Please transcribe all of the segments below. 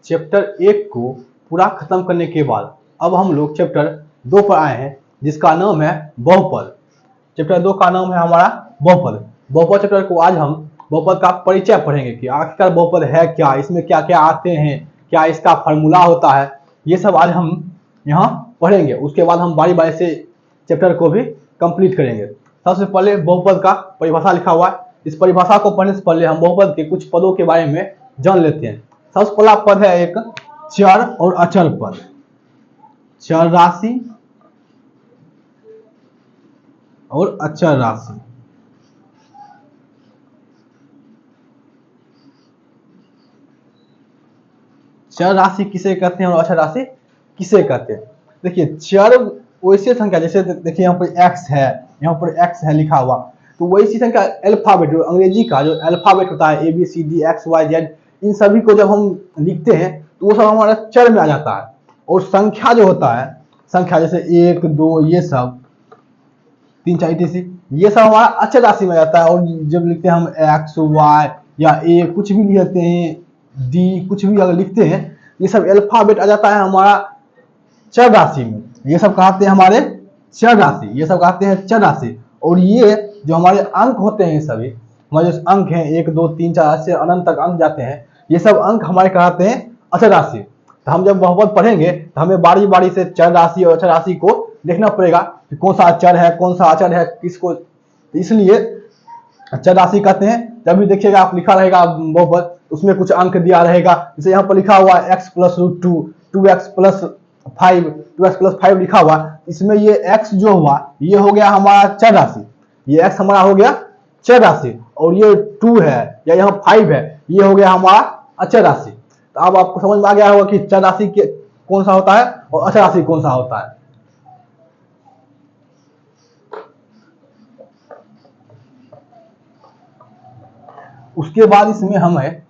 Chapter 1 को पूरा खत्म करने के बाद अब हम लोग चैप्टर 2 पर आए हैं, जिसका नाम है बहुपद। चैप्टर 2 का नाम है हमारा बहुपद। बहुपद चैप्टर को आज हम बहुपद का परिचय पढ़ेंगे कि आखिरकार बहुपद है क्या, इसमें क्या क्या आते हैं, क्या इसका फार्मूला होता है, ये सब आज हम यहाँ पढ़ेंगे। उसके बाद हम बारी बारी से चैप्टर को भी कंप्लीट करेंगे। सबसे पहले बहुपद का परिभाषा लिखा हुआ है। इस परिभाषा को पढ़ने से पहले हम बहुपद के कुछ पदों के बारे में जान लेते हैं। सबसे पहला पद है एक चर और अचर पद। चर राशि और अचर राशि। चर राशि किसे कहते हैं और अचर राशि किसे कहते हैं? देखिए, चर वैसे संख्या, जैसे देखिए यहाँ पर x है, यहाँ पर x है लिखा हुआ, तो वैसी संख्या अल्फाबेट, जो अंग्रेजी का जो अल्फाबेट होता है ABCD XYZ, इन सभी को जब हम लिखते हैं तो वो सब हमारा चर में आ जाता है। और संख्या जो होता है, संख्या जैसे 1 2 ये सब 3 4 etc, ये सब हमारा अचर राशि में जाता है। और जब लिखते हैं हम x y या a, कुछ भी लिखते हैं d, कुछ भी अगर लिखते हैं, ये सब अल्फाबेट आ जाता है हमारा चर राशि में। ये सब कहते हैं हमारे चर राशि, ये सब कहते हैं चर राशि। और ये जो हमारे अंक होते हैं, सभी हमारे जो अंक हैं 1 2 3 4 से अनंत तक अंक जाते हैं, ये सब अंक हमारे कहते हैं अचर राशि। तो हम जब बहुपद पढ़ेंगे तो हमें बारी बारी से चर राशि और अचर राशि को देखना पड़ेगा कि कौन सा चर है, कौन सा अचर है, किसको। इसलिए चर राशि कहते हैं। जब भी देखिएगा आप लिखा रहेगा बहुपद, उसमें कुछ अंक दिया रहेगा। जैसे यहाँ पर लिखा हुआ x + √2, 2x + 5, 2x + 5 लिखा हुआ, इसमें ये x जो हुआ ये हो गया हमारा चर राशि, ये x हमारा हो गया चर राशि। और ये 2 है या यहाँ 5 है, ये हो गया हमारा अचर राशि। तो अब आपको समझ में आ गया होगा कि चर राशि कौन सा होता है और अचर राशि कौन सा होता है। उसके बाद इसमें हमें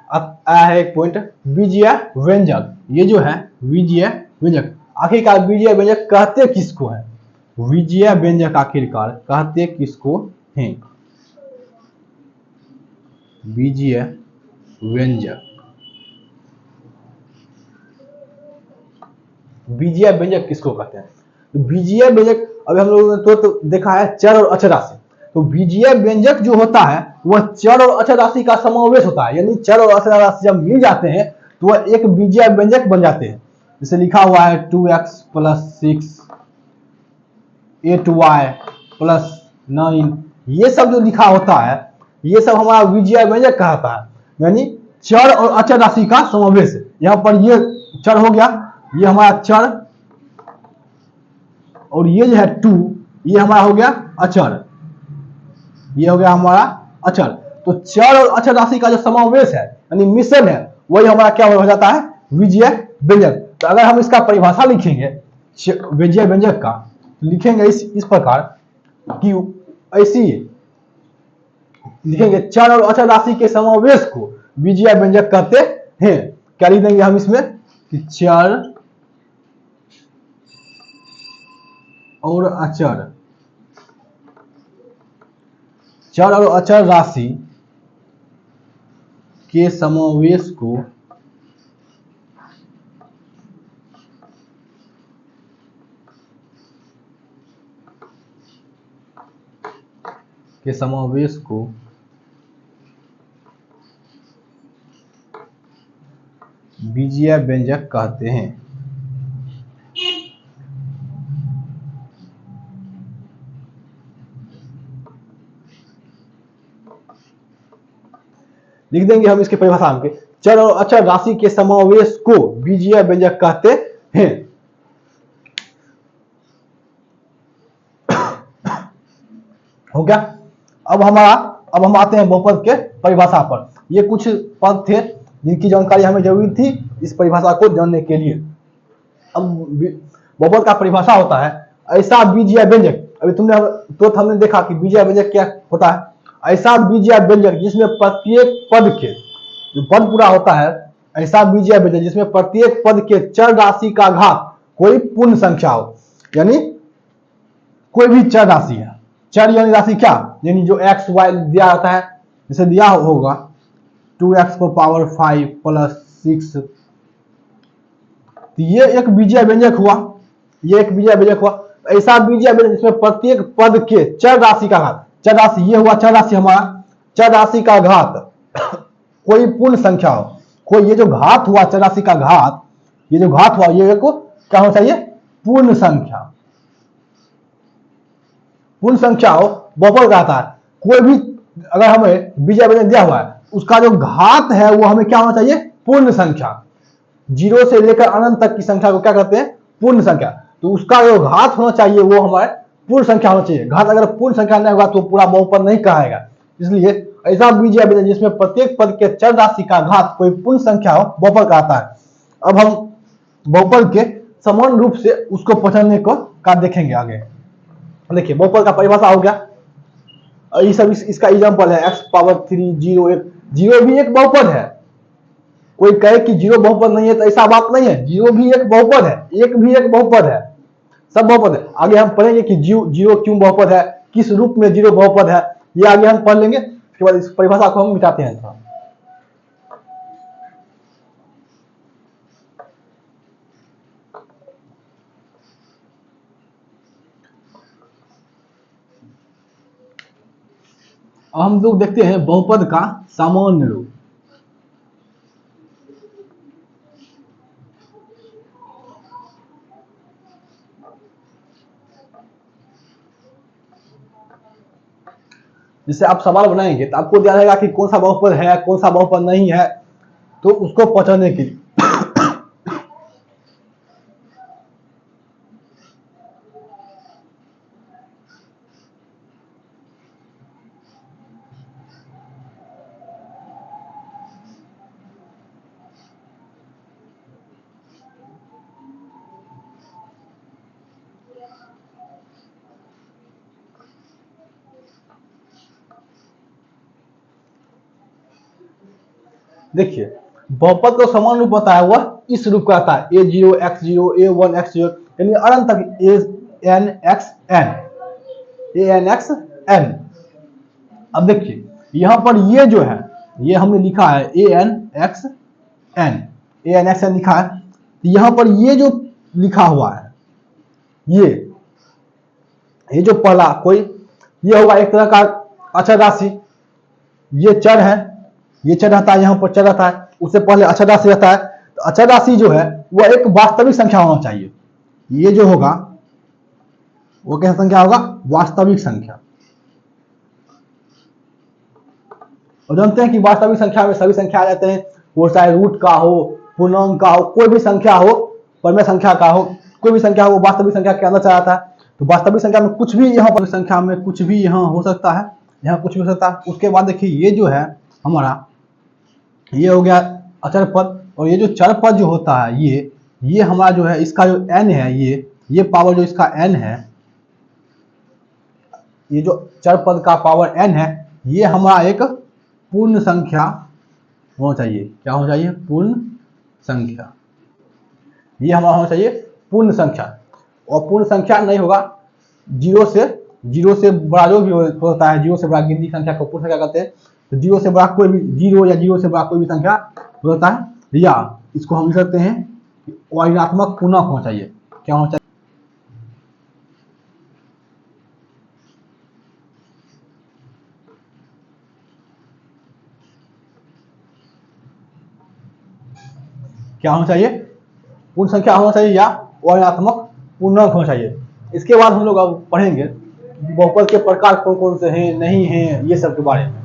अब आया है एक पॉइंट, बीजीय व्यंजक। ये जो है बीजीय व्यंजक, आखिरकार बीजीय व्यंजक कहते किसको है? बीजीय व्यंजक आखिरकार कहते किसको हैं? बीजीय व्यंजक, बीजीय व्यंजक किसको कहते हैं? तो बीजीय व्यंजक अभी हम लोगों ने तो देखा है चर और अचर राशि। तो बीजीय व्यंजक जो होता है वह चर और अचर राशि का समावेश होता है। यानी चर और अचर राशि जब मिल जाते हैं तो वह एक बीजीय व्यंजक बन जाते हैं। जैसे लिखा हुआ है 2x + 6, 8y + 9, ये सब जो लिखा होता है ये सब हमारा बीजीय व्यंजक कहता है। यानी चर और अचर राशि का समावेश। यहाँ पर ये चर हो गया, ये हमारा चर, और ये जो है 2, ये हमारा हो गया अचर, ये हो गया हमारा अचर। तो चर और अचर राशि का जो समावेश है यानी मिश्रण है, वही हमारा क्या हो जाता है? बीजीय व्यंजक। तो अगर हम इसका परिभाषा लिखेंगे बीजीय व्यंजक का, तो लिखेंगे इस प्रकार कि ऐसी लिखेंगे, चर और अचर राशि के समावेश को बीजीय व्यंजक कहते हैं। क्या लिख देंगे हम इसमें कि चर और अचर, चर और अचर राशि के समावेश को बीजीय व्यंजक कहते हैं। लिख देंगे हम इसके परिभाषा में, चर और अचर राशि के समावेश को बीजीय व्यंजक कहते हैं। हो गया। अब हम आते हैं बहुपद के परिभाषा पर। ये कुछ पद थे जिनकी जानकारी हमें जरूरी थी इस परिभाषा को जानने के लिए। अब बहुपद का परिभाषा होता है ऐसा बीजीय व्यंजक, अभी हमने देखा कि बीजीय व्यंजक क्या होता है। ऐसा बीजीय व्यंजक जिसमें प्रत्येक पद के, जो पद पूरा होता है, ऐसा बीजीय व्यंजक जिसमें प्रत्येक पद के चर राशि का घात कोई पूर्ण संख्या हो। यानी कोई भी चर राशि है, चर यानी राशि क्या, यानी जो x y दिया जाता है, जैसे दिया होगा 2x⁵ + 6 तो ये एक बीजीय व्यंजक हुआ, ये एक बीजीय व्यंजक हुआ। ऐसा बीजीय व्यंजक जिसमें प्रत्येक पद के चर राशि का घात, चर राशि ये हुआ, चर राशि हमारा, चर राशि का घात कोई पूर्ण संख्या हो, कोई ये जो घात हुआ चर राशि का घात, ये जो घात हुआ ये को क्या होना चाहिए, पूर्ण संख्या, पूर्ण संख्या हो, बहुपद कहता है। कोई भी अगर हमें बीजीय व्यंजक दिया हुआ है उसका जो घात है वो हमें क्या होना चाहिए, पूर्ण संख्या। 0 से लेकर अनंत तक की संख्या को क्या कहते हैं, पूर्ण संख्या। तो उसका जो घात होना चाहिए वो हमारे पूर्ण संख्या होना चाहिए। घात अगर पूर्ण संख्या नहीं होगा तो पूरा बहुपद नहीं कहेगा। इसलिए ऐसा बीजीय व्यंजक जिसमें प्रत्येक पद के चर राशि का घात कोई पूर्ण संख्या हो बहुपद कहता है। अब हम बहुपद के समान रूप से उसको पहचानने को का देखेंगे आगे। देखिए बहुपद का परिभाषा हो गया, ये सब इसका एग्जांपल है x पावर 3 0 1। 0 भी एक बहुपद है। कोई कहे कि 0 बहुपद नहीं है तो ऐसा बात नहीं है, 0 भी एक बहुपद है, 1 भी एक बहुपद है, सब बहुपद है। आगे हम पढ़ेंगे कि 0 क्यों बहुपद है, किस रूप में 0 बहुपद है, ये आगे हम पढ़ लेंगे। उसके बाद इस परिभाषा को हम मिटाते हैं थोड़ा। अब हम लोग देखते हैं बहुपद का सामान्य रूप। जिससे आप सवाल बनाएंगे तो आपको ध्यान रहेगा कि कौन सा बहुपद है कौन सा बहुपद नहीं है, तो उसको पहचानने के लिए। देखिए बहुपद का समान रूप होता है वह इस रूप का आता है, a0 x0 a1 x0 यानी अनंत तक an x n। अब देखिए यहां पर ये जो है ये हमने लिखा है an x n लिखा है। तो यहां पर ये जो लिखा हुआ है ये जो पहला कोई ये होगा एक तरह का अचर राशि, ये चर है, ये चर रहता है, यहाँ पर चर रहता है, उससे पहले अचर राशि रहता है। तो अचर राशि जो है वह एक वास्तविक संख्या होना चाहिए। ये जो होगा वो कैसा संख्या होगा, वास्तविक संख्या। और जानते हैं कि वास्तविक संख्या में सभी संख्या आ जाते हैं, वो चाहे रूट का हो, पूर्णांक का हो, कोई भी संख्या हो, परमेय संख्या का हो, कोई भी संख्या हो वास्तविक संख्या के अंदर चला जाता है। तो वास्तविक संख्या में कुछ भी यहाँ पर संख्या में कुछ भी यहाँ हो सकता है, यहाँ कुछ भी हो सकता है। उसके बाद देखिए ये जो है हमारा ये हो गया अचर पद, और ये जो चर पद जो होता है ये हमारा जो है इसका जो n है ये पावर जो इसका n है, ये जो चर पद का पावर n है ये हमारा एक पूर्ण संख्या होना चाहिए। क्या होना चाहिए, पूर्ण संख्या। ये हमारा होना चाहिए पूर्ण संख्या। और पूर्ण संख्या नहीं होगा, 0 से बड़ा जो भी होता है, 0 से बड़ा गिनती संख्या को पूर्ण संख्या कहते हैं। तो 0 से बड़ा कोई भी 0 या 0 से बड़ा कोई भी संख्या होता है, या इसको हम लिख सकते हैं ऋणात्मक पूर्णांक होना चाहिए। क्या होना चाहिए, क्या होना चाहिए, पूर्ण संख्या होना चाहिए या ऋणात्मक पूर्णांक होना चाहिए। इसके बाद हम लोग अब पढ़ेंगे बहुपद के प्रकार कौन कौन से हैं, नहीं हैं, ये सब के बारे में।